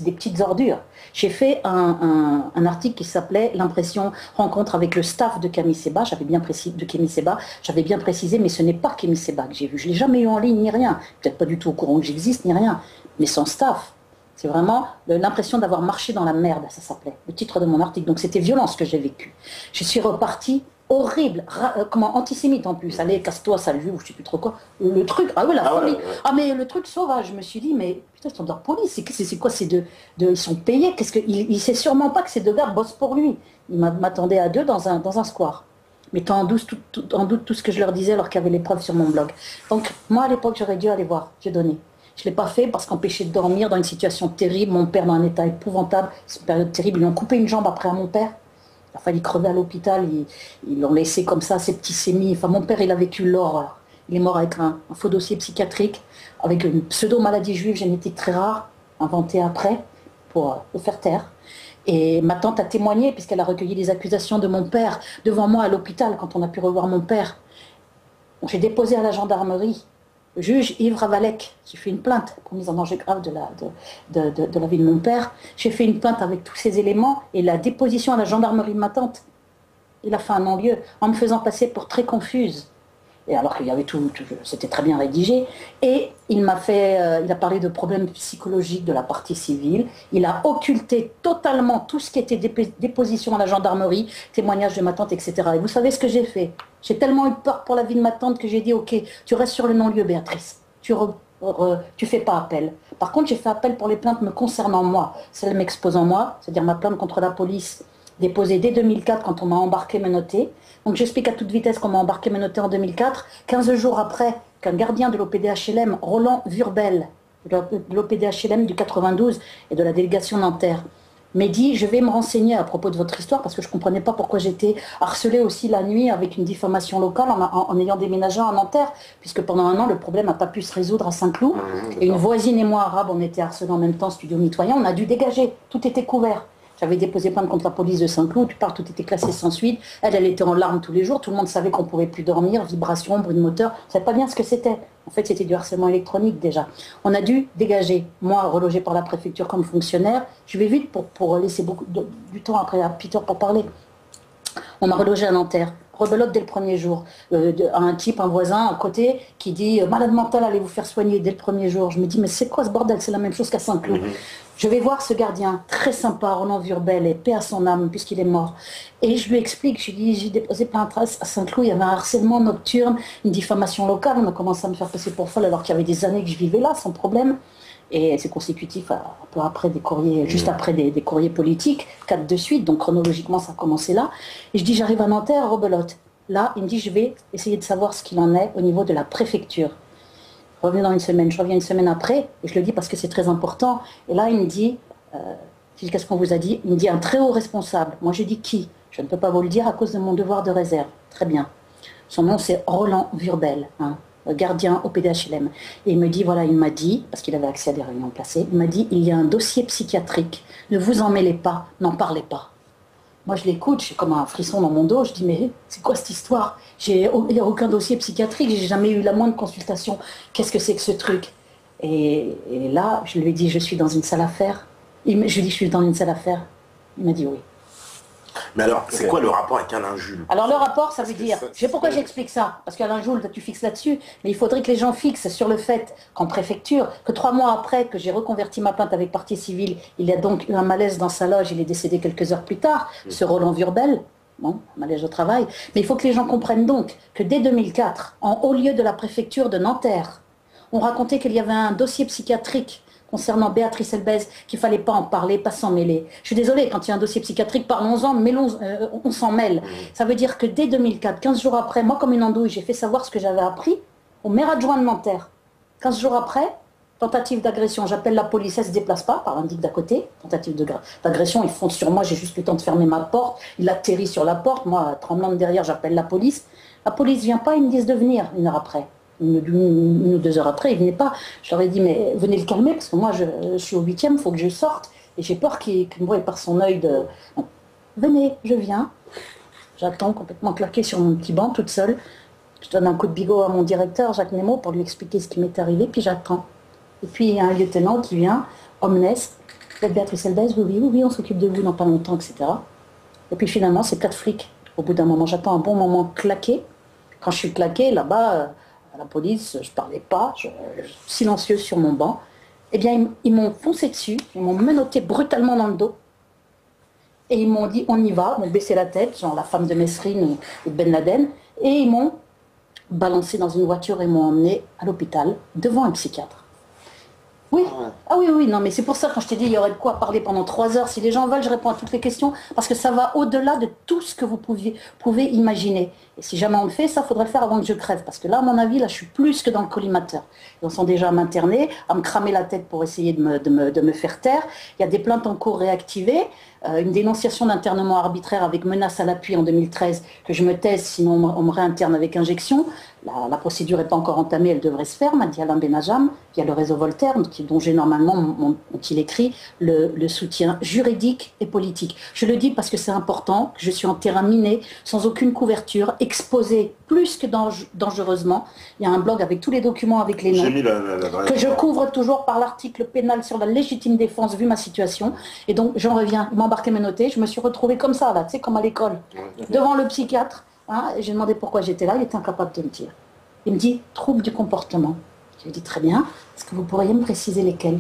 Speaker 4: des petites ordures. J'ai fait un article qui s'appelait « L'impression rencontre avec le staff de Kémy Séba ». J'avais bien précisé, mais ce n'est pas Kémy Séba que j'ai vu. Je ne l'ai jamais eu en ligne, ni rien. Peut-être pas du tout au courant que j'existe, ni rien. Mais son staff... C'est vraiment l'impression d'avoir marché dans la merde, ça s'appelait, le titre de mon article. Donc c'était violent ce que j'ai vécu. Je suis repartie horrible, antisémite en plus. Allez, casse-toi, sale juif, ou je sais plus trop quoi. Le truc, la folie. Ouais. Ah mais le truc sauvage, je me suis dit, mais putain, ils sont de la police, c'est quoi ces deux ils sont payés, il sait sûrement pas que ces deux gars bossent pour lui. Il m'attendait à deux dans un square. mettant en doute tout ce que je leur disais alors qu'il y avait les preuves sur mon blog. Donc moi à l'époque j'aurais dû aller voir Dieudonné. Je ne l'ai pas fait parce qu'empêché de dormir dans une situation terrible, mon père dans un état épouvantable, c'est une période terrible, ils lui ont coupé une jambe après à mon père. Il a fallu crever à l'hôpital, ils l'ont laissé comme ça, septicémie. Enfin, mon père, il a vécu l'horreur. Il est mort avec un faux dossier psychiatrique, avec une pseudo-maladie juive génétique très rare, inventée après, pour le faire taire. Et ma tante a témoigné, puisqu'elle a recueilli les accusations de mon père devant moi à l'hôpital, quand on a pu revoir mon père. J'ai déposé à la gendarmerie. Le juge Yves Ravalec, j'ai fait une plainte pour mise en danger grave de la vie de mon père. J'ai fait une plainte avec tous ces éléments et la déposition à la gendarmerie de ma tante. Il a fait un non-lieu en me faisant passer pour très confuse. Et alors qu'il y avait c'était très bien rédigé. Et il a parlé de problèmes psychologiques de la partie civile. Il a occulté totalement tout ce qui était déposition à la gendarmerie, témoignages de ma tante, etc. Et vous savez ce que j'ai fait? J'ai tellement eu peur pour la vie de ma tante que j'ai dit, ok, tu restes sur le non-lieu, Béatrice. Tu fais pas appel. Par contre, j'ai fait appel pour les plaintes me concernant moi, celles m'exposant moi, c'est-à-dire ma plainte contre la police, déposée dès 2004 quand on m'a embarqué menotté. Donc j'explique à toute vitesse qu'on m'a embarqué menotté en 2004, 15 jours après qu'un gardien de l'OPDHLM, Roland Vurbel, de l'OPDHLM du 92 et de la délégation Nanterre, m'a dit, je vais me renseigner à propos de votre histoire parce que je ne comprenais pas pourquoi j'étais harcelée aussi la nuit avec une diffamation locale en ayant déménagé à Nanterre, puisque pendant un an, le problème n'a pas pu se résoudre à Saint-Cloud. Et une voisine et moi, arabes, on était harcelés en même temps, studio mitoyen, on a dû dégager, tout était couvert. J'avais déposé plainte contre la police de Saint-Cloud, tout était classé sans suite. Elle était en larmes tous les jours, tout le monde savait qu'on ne pouvait plus dormir, vibrations, bruit de moteur, on ne savait pas bien ce que c'était. En fait, c'était du harcèlement électronique déjà. On a dû dégager, moi, relogé par la préfecture comme fonctionnaire. Je vais vite pour laisser du temps après à Peter pour parler. On m'a relogé à Nanterre. Rebelote dès le premier jour. Un voisin à côté, qui dit « Malade mental, allez vous faire soigner dès le premier jour ». Je me dis « Mais c'est quoi ce bordel? C'est la même chose qu'à Saint-Cloud ». Je vais voir ce gardien, très sympa, Roland Vurbel, et paix à son âme, puisqu'il est mort. Et je lui explique, je lui dis, j'ai déposé plainte à Saint-Cloud, il y avait un harcèlement nocturne, une diffamation locale, on a commencé à me faire passer pour folle alors qu'il y avait des années que je vivais là, sans problème. Et c'est consécutif un peu après des courriers, juste après des courriers politiques, 4 de suite, donc chronologiquement ça a commencé là. Et je dis, j'arrive à Nanterre, rebelote. Là, il me dit, je vais essayer de savoir ce qu'il en est au niveau de la préfecture. Je reviens dans une semaine, je reviens une semaine après, et je le dis parce que c'est très important. Et là, il me dit, qu'est-ce qu'on vous a dit? Il me dit un très haut responsable. Moi, je dis qui? Je ne peux pas vous le dire à cause de mon devoir de réserve. Très bien. Son nom, c'est Roland Vurbel, gardien au PDHLM. Et il me dit, voilà, il m'a dit, parce qu'il avait accès à des réunions placées, il m'a dit, il y a un dossier psychiatrique, ne vous en mêlez pas, n'en parlez pas. Moi, je l'écoute, j'ai comme un frisson dans mon dos, je dis, mais c'est quoi cette histoire? Il n'y a aucun dossier psychiatrique, j'ai jamais eu la moindre consultation. Qu'est-ce que c'est que ce truc? Et là, je lui ai dit, je suis dans une salle à faire. Je lui ai dit, je suis dans une salle à faire. Il m'a dit oui.
Speaker 3: Mais alors, c'est quoi le rapport avec Alain Jules?
Speaker 4: Alors le rapport, ça veut dire, je sais pourquoi j'explique ça, parce qu'Alain Jules, tu fixes là-dessus, mais il faudrait que les gens fixent sur le fait qu'en préfecture, que 3 mois après que j'ai reconverti ma plainte avec partie civile, il y a donc eu un malaise dans sa loge, il est décédé quelques heures plus tard, ce Roland Vurbel, bon, malaise au travail, mais il faut que les gens comprennent donc que dès 2004, en haut lieu de la préfecture de Nanterre, on racontait qu'il y avait un dossier psychiatrique concernant Béatrice Elbez, qu'il ne fallait pas en parler, pas s'en mêler. Je suis désolée, quand il y a un dossier psychiatrique, parlons-en, on s'en mêle. Ça veut dire que dès 2004, 15 jours après, moi comme une andouille, j'ai fait savoir ce que j'avais appris au maire adjoint de Nanterre. 15 jours après, tentative d'agression, j'appelle la police, elle ne se déplace pas, par un digue d'à côté, tentative d'agression, ils foncent sur moi, j'ai juste le temps de fermer ma porte, il atterrit sur la porte, moi, tremblante derrière, j'appelle la police. La police ne vient pas, ils me disent de venir 1 heure après. 1 ou 2 heures après, il ne venait pas. Je leur ai dit, mais venez le calmer, parce que moi, je suis au 8e, il faut que je sorte. Et j'ai peur qu'il me voie par son œil de... Donc, venez, je viens. J'attends complètement claquée sur mon petit banc, toute seule. Je donne un coup de bigot à mon directeur, Jacques Nemo, pour lui expliquer ce qui m'est arrivé, puis j'attends. Et puis, il y a un lieutenant qui vient, omnes, vous êtes Béatrice Elbez, oui, on s'occupe de vous dans pas longtemps, etc. Et puis finalement, c'est 4 flics. Au bout d'un moment, j'attends un bon moment claqué. Quand je suis claquée, là-bas... à la police, je ne parlais pas, silencieuse sur mon banc, eh bien, ils m'ont foncé dessus, ils m'ont menotté brutalement dans le dos, et ils m'ont dit, on y va, ils m'ont baissé la tête, genre la femme de Mesrine ou de Ben Laden, et ils m'ont balancé dans une voiture et m'ont emmené à l'hôpital, devant un psychiatre. Oui, ah oui, non, mais c'est pour ça quand je t'ai dit il y aurait de quoi parler pendant 3 heures. Si les gens veulent, je réponds à toutes les questions parce que ça va au-delà de tout ce que vous pouvez imaginer. Et si jamais on le fait, ça faudrait le faire avant que je crève parce que là, à mon avis, là, je suis plus que dans le collimateur. Ils en sont déjà à m'interner, à me cramer la tête pour essayer de me faire taire. Il y a des plaintes en cours réactivées, une dénonciation d'internement arbitraire avec menace à l'appui en 2013 que je me taise, sinon on me réinterne avec injection. La procédure n'est pas encore entamée, elle devrait se faire, m'a dit Alain Benajam, via le réseau Voltaire, dont j'ai normalement, ont-ils écrit, le soutien juridique et politique. Je le dis parce que c'est important, que je suis en terrain miné, sans aucune couverture, exposé plus que dangereusement. Il y a un blog avec tous les documents, avec les noms, que je couvre toujours par l'article pénal sur la légitime défense, vu ma situation. Et donc, j'en reviens, m'embarquer mes notés, je me suis retrouvée comme ça, là, tu sais, comme à l'école, devant le psychiatre. J'ai demandé pourquoi j'étais là, il était incapable de me dire. Il me dit, trouble du comportement. J'ai dit, très bien, est-ce que vous pourriez me préciser lesquels?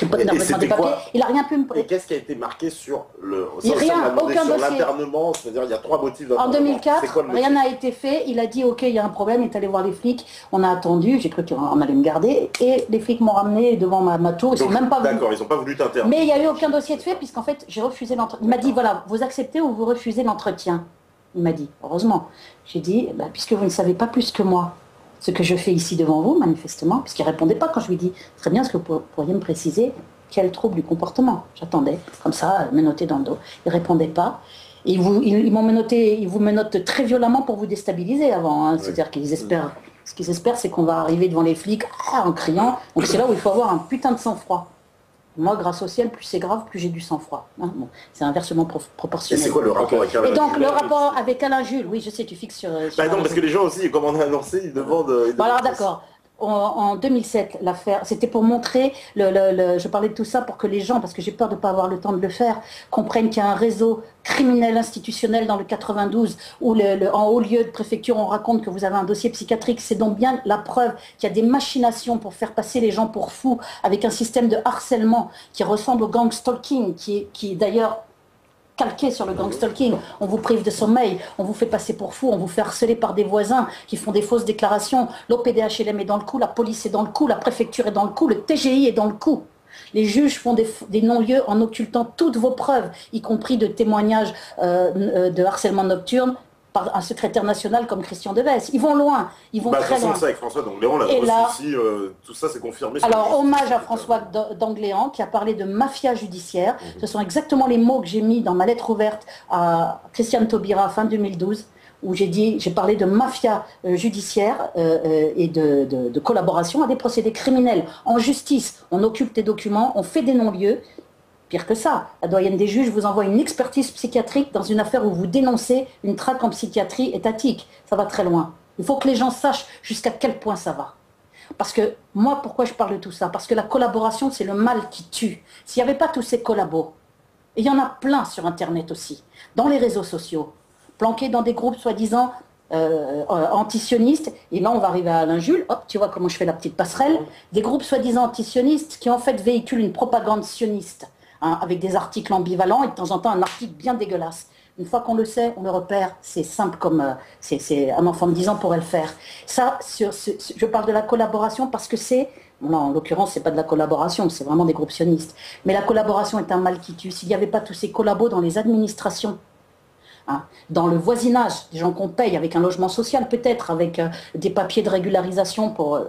Speaker 4: Il n'a rien pu me...
Speaker 3: Et qu'est-ce qui a été marqué sur le...
Speaker 4: Rien, aucun dossier.
Speaker 3: L'internement, c'est-à-dire il y a 3 motifs
Speaker 4: d'internement. En 2004, rien n'a été fait. Il a dit, ok, il y a un problème, il est allé voir les flics. On a attendu, j'ai cru qu'on allait me garder. Et les flics m'ont ramené devant ma tour. Ils sont même pas venus.
Speaker 3: D'accord, ils n'ont pas voulu t'interner.
Speaker 4: Mais il n'y a eu aucun dossier de fait, puisqu'en fait, j'ai refusé l'entretien. Il m'a dit, voilà, vous acceptez ou vous refusez l'entretien. Il m'a dit, heureusement. J'ai dit, puisque vous ne savez pas plus que moi ce que je fais ici devant vous, manifestement, puisqu'il ne répondait pas quand je lui dis, très bien, est-ce que vous pourriez me préciser quel trouble du comportement? J'attendais, comme ça, menotté dans le dos. Il ne répondait pas. Et ils vous menottent très violemment pour vous déstabiliser avant. Hein. C'est-à-dire qu'ils espèrent, ce qu'ils espèrent, c'est qu'on va arriver devant les flics en criant. Donc c'est là où il faut avoir un putain de sang-froid. Moi, grâce au ciel, plus c'est grave, plus j'ai du sang-froid. Hein, bon, c'est inversement proportionnel.
Speaker 3: Et c'est quoi le rapport avec Alain Jules?
Speaker 4: Et donc, le rapport avec Alain Jules, oui, je sais, tu fixes sur...
Speaker 3: non, parce que les gens aussi, comme on a annoncé, ils demandent...
Speaker 4: alors, d'accord. En 2007, l'affaire, c'était pour montrer, je parlais de tout ça pour que les gens, parce que j'ai peur de ne pas avoir le temps de le faire, comprennent qu'il y a un réseau criminel institutionnel dans le 92, où en haut lieu de préfecture, on raconte que vous avez un dossier psychiatrique. C'est donc bien la preuve qu'il y a des machinations pour faire passer les gens pour fous, avec un système de harcèlement qui ressemble au gang stalking, qui est d'ailleurs calqué sur le gang stalking. On vous prive de sommeil, on vous fait passer pour fou, on vous fait harceler par des voisins qui font des fausses déclarations. L'OPDHLM est dans le coup, la police est dans le coup, la préfecture est dans le coup, le TGI est dans le coup. Les juges font des non-lieux en occultant toutes vos preuves, y compris de témoignages de harcèlement nocturne par un secrétaire national comme Christian Deves. Ils vont loin, ils vont très loin.
Speaker 3: Ça avec François d'Angléan, la ici, tout ça c'est confirmé.
Speaker 4: Alors, hommage à François d'Angléan qui a parlé de mafia judiciaire. Ce sont exactement les mots que j'ai mis dans ma lettre ouverte à Christiane Taubira fin 2012, où j'ai parlé de mafia judiciaire et de collaboration à des procédés criminels. En justice, on occupe des documents, on fait des non-lieux. Pire que ça, la doyenne des juges vous envoie une expertise psychiatrique dans une affaire où vous dénoncez une traque en psychiatrie étatique. Ça va très loin. Il faut que les gens sachent jusqu'à quel point ça va. Parce que moi, pourquoi je parle de tout ça? Parce que la collaboration, c'est le mal qui tue. S'il n'y avait pas tous ces collabos, et il y en a plein sur Internet aussi, dans les réseaux sociaux, planqués dans des groupes soi-disant antisionistes, et là on va arriver à Alain Jules, hop, tu vois comment je fais la petite passerelle, des groupes soi-disant antisionistes qui en fait véhiculent une propagande sioniste. Avec des articles ambivalents et de temps en temps un article bien dégueulasse. Une fois qu'on le sait, on le repère, c'est simple comme c'est un enfant de 10 ans pourrait le faire. Ça, je parle de la collaboration parce que non, en l'occurrence, c'est pas de la collaboration, c'est vraiment des groupes sionistes. Mais la collaboration est un mal qui tue. S'il n'y avait pas tous ces collabos dans les administrations, dans le voisinage, des gens qu'on paye avec un logement social peut-être, avec des papiers de régularisation pour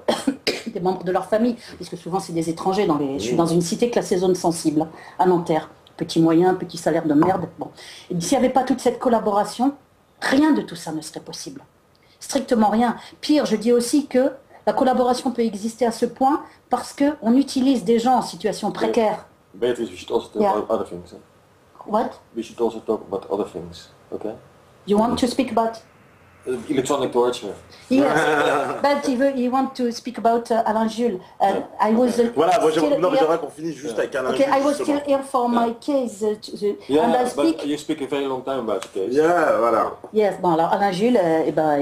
Speaker 4: des membres de leur famille, puisque souvent c'est des étrangers. Je suis dans une cité classée zone sensible, à Nanterre. Petit moyen, petit salaire de merde. Bon. S'il n'y avait pas toute cette collaboration, rien de tout ça ne serait possible. Strictement rien. Pire, je dis aussi que la collaboration peut exister à ce point parce qu'on utilise des gens en situation précaire.
Speaker 1: Beatrice, we should also talk about other things.
Speaker 4: What?
Speaker 1: We should also talk about other things, okay?
Speaker 4: You want to speak about?
Speaker 1: Electronic torture.
Speaker 4: Yes, but you want to speak about Alain Jules. I was
Speaker 3: voilà, moi j'aimerais qu'on finisse juste avec Alain Jules.
Speaker 4: Okay, I was still here for my case.
Speaker 1: And I speak. But you speak a very long time about the case.
Speaker 3: Yeah, voilà.
Speaker 4: Yes, bon alors Alain Jules,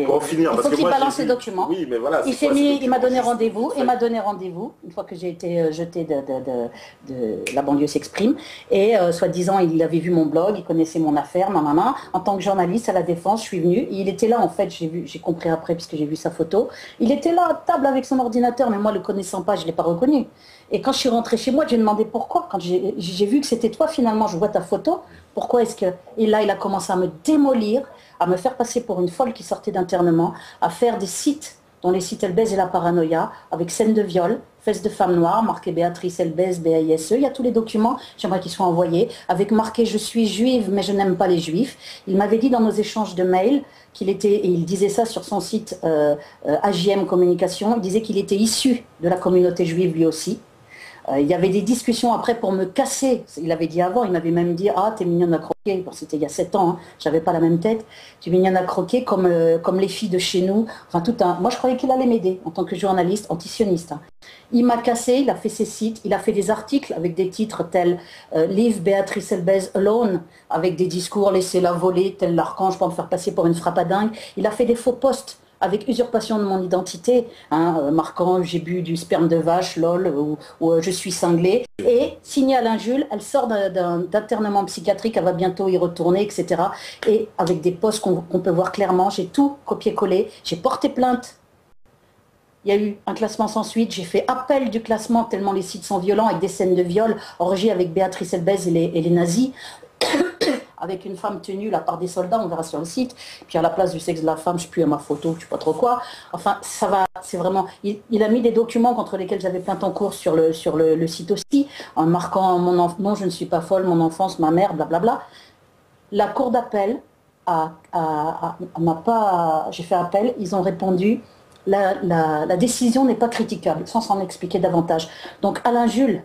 Speaker 3: pour finir,
Speaker 4: il faut qu'il balance les documents.
Speaker 3: Oui, mais voilà.
Speaker 4: Il m'a donné rendez-vous. Il m'a donné rendez-vous une fois que j'ai été jeté de la banlieue s'exprime. Et soi-disant, il avait vu mon blog, il connaissait mon affaire, en tant que journaliste à la Défense, je suis venue. Il était là en fait, j'ai compris après puisque j'ai vu sa photo. Il était là à table avec son ordinateur, mais moi, le connaissant pas, je ne l'ai pas reconnu. Et quand je suis rentrée chez moi, j'ai demandé pourquoi. Quand j'ai vu que c'était toi, finalement, je vois ta photo. Pourquoi est-ce que... Et là, il a commencé à me démolir, à me faire passer pour une folle qui sortait d'internement, à faire des sites, dont les sites Elbez et la paranoïa, avec scènes de viol, fesses de femmes noires, marqué Béatrice Elbez, B-A-I-S-E. Il y a tous les documents, j'aimerais qu'ils soient envoyés, avec marqué « Je suis juive, mais je n'aime pas les juifs ». Il m'avait dit dans nos échanges de mails qu'il était, et il disait ça sur son site AJM Communication, il disait qu'il était issu de la communauté juive lui aussi. Il y avait des discussions après pour me casser. Il avait dit avant, il m'avait même dit « Ah, t'es mignonne à croquer ». Bon, c'était il y a 7 ans, hein, j'avais pas la même tête. « Tu es mignonne à croquer comme les filles de chez nous ». Enfin, tout un... Moi, je croyais qu'il allait m'aider en tant que journaliste antisioniste. Hein. Il m'a cassé, il a fait ses sites, il a fait des articles avec des titres tels « Leave Béatrice Elbez alone », avec des discours « Laissez-la voler, tel l'archange pour me faire passer pour une frappadingue ». Il a fait des faux posts avec usurpation de mon identité, hein, marquant j'ai bu du sperme de vache, lol, ou je suis cinglé. Et signé Alain Jules, elle sort d'internement psychiatrique, elle va bientôt y retourner, etc. Et avec des posts qu'on peut voir clairement, j'ai tout copié-collé, j'ai porté plainte. Il y a eu un classement sans suite, j'ai fait appel du classement tellement les sites sont violents avec des scènes de viol, orgie avec Béatrice Elbez et les nazis. Avec une femme tenue là par des soldats, on verra sur le site, puis à la place du sexe de la femme, je ne sais plus à ma photo, je ne sais pas trop quoi. Enfin, ça va, c'est vraiment... Il a mis des documents contre lesquels j'avais plainte en cours sur le site aussi, en marquant mon enfant, non, je ne suis pas folle, mon enfance, ma mère, blablabla. La cour d'appel m'a pas... J'ai fait appel, ils ont répondu, la décision n'est pas critiquable, sans s'en expliquer davantage. Donc Alain Jules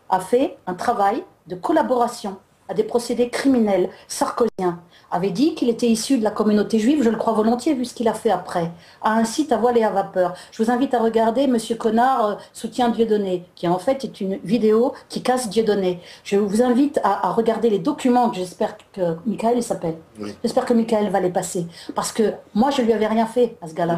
Speaker 4: a fait un travail de collaboration à des procédés criminels sarkoziens, avait dit qu'il était issu de la communauté juive, je le crois volontiers vu ce qu'il a fait après, à un site à voile et à vapeur. Je vous invite à regarder Monsieur Connard soutient Dieudonné, qui en fait est une vidéo qui casse Dieudonné. Je vous invite à regarder les documents, que j'espère que Michael il s'appelle. Oui. J'espère que Michael va les passer. Parce que moi je lui avais rien fait à ce gars-là.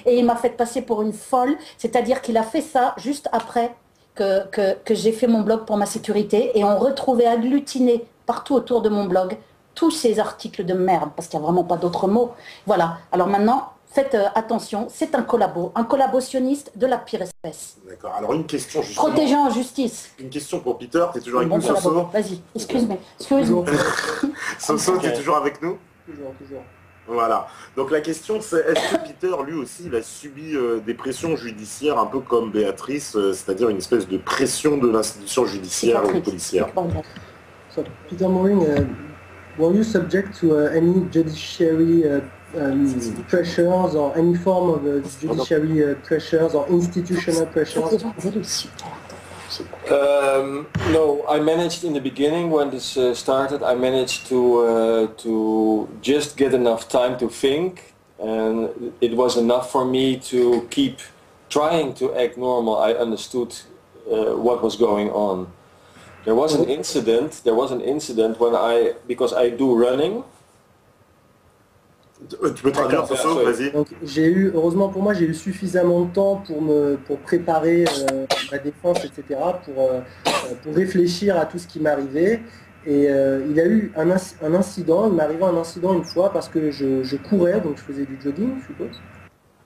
Speaker 4: Et il m'a fait passer pour une folle, c'est-à-dire qu'il a fait ça juste après que j'ai fait mon blog pour ma sécurité et on retrouvait agglutinés partout autour de mon blog tous ces articles de merde, parce qu'il n'y a vraiment pas d'autres mots. Voilà, alors maintenant, faites attention, c'est un collaborationniste de la pire espèce.
Speaker 3: D'accord, alors une question justement...
Speaker 4: Protégé en justice.
Speaker 3: Une question pour Peter, tu es toujours avec nous, Soso?
Speaker 4: Vas-y, excuse-moi.
Speaker 3: Soso, tu es toujours avec nous?
Speaker 2: Toujours.
Speaker 3: Voilà. Donc la question c'est, est-ce que Peter, lui aussi, il a subi des pressions judiciaires un peu comme Béatrice, c'est-à-dire une espèce de pression de l'institution judiciaire ou policière?
Speaker 2: So, Peter Moring, were you subject to any judiciary pressures or any form of judiciary pressures or institutional pressures?
Speaker 1: No, I managed in the beginning when this started. I managed to just get enough time to think, and it was enough for me to keep trying to act normal. I understood what was going on. There was an incident. When because I do running.
Speaker 3: Tu peux traduire ça, vas-y.
Speaker 2: Donc heureusement pour moi, j'ai eu suffisamment de temps pour préparer ma défense, etc., pour réfléchir à tout ce qui m'arrivait. Et il a eu un incident, il m'est arrivé un incident une fois parce que je courais, donc je faisais du jogging, je suppose.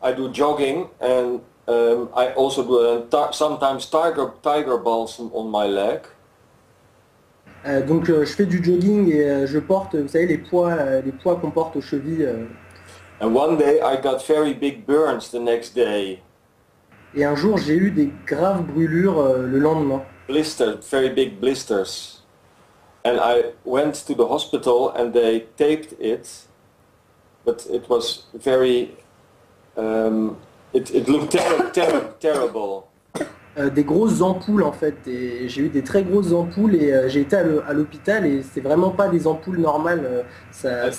Speaker 1: I do jogging and I also do sometimes tiger balsam on my leg.
Speaker 2: Donc je fais du jogging et je porte, vous savez, les poids qu'on porte aux chevilles.
Speaker 1: And one day I got very big burns the next day.
Speaker 2: Et un jour j'ai eu des graves brûlures le lendemain.
Speaker 1: Blisters, very big blisters. And I went to the hospital and they taped it, but it was very, it looked terrible.
Speaker 2: Des grosses ampoules en fait, et j'ai eu des très grosses ampoules et j'ai été à l'hôpital et c'est vraiment pas des ampoules normales.
Speaker 1: And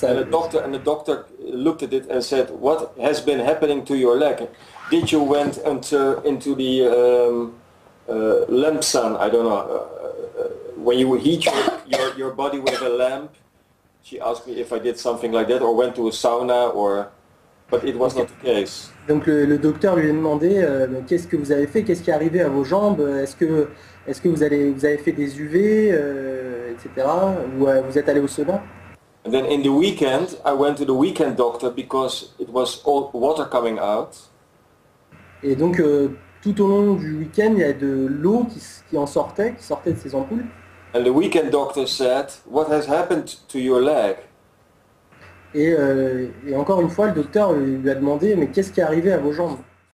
Speaker 1: the doctor looked at it and said, "What has been happening to your leg? Did you went into the lamp sun? I don't know. When you heat your body with a lamp." She asked me if I did something like that or went to a sauna or. But it was not the case.
Speaker 2: Donc le docteur lui a demandé qu'est-ce que vous avez fait, qu'est-ce qui est arrivé à vos jambes, est-ce que vous avez fait des UV, etc. ou vous êtes allé au sauna?
Speaker 1: And then in the weekend, I went to the weekend doctor because it was all water coming out.
Speaker 2: Et donc tout au long du week-end, il y a de l'eau qui sortait de ces ampoules.
Speaker 1: And the weekend doctor said, "What has happened to your leg?"
Speaker 2: Et encore une fois, le docteur lui a demandé, mais qu'est-ce qui est arrivé à vos jambes?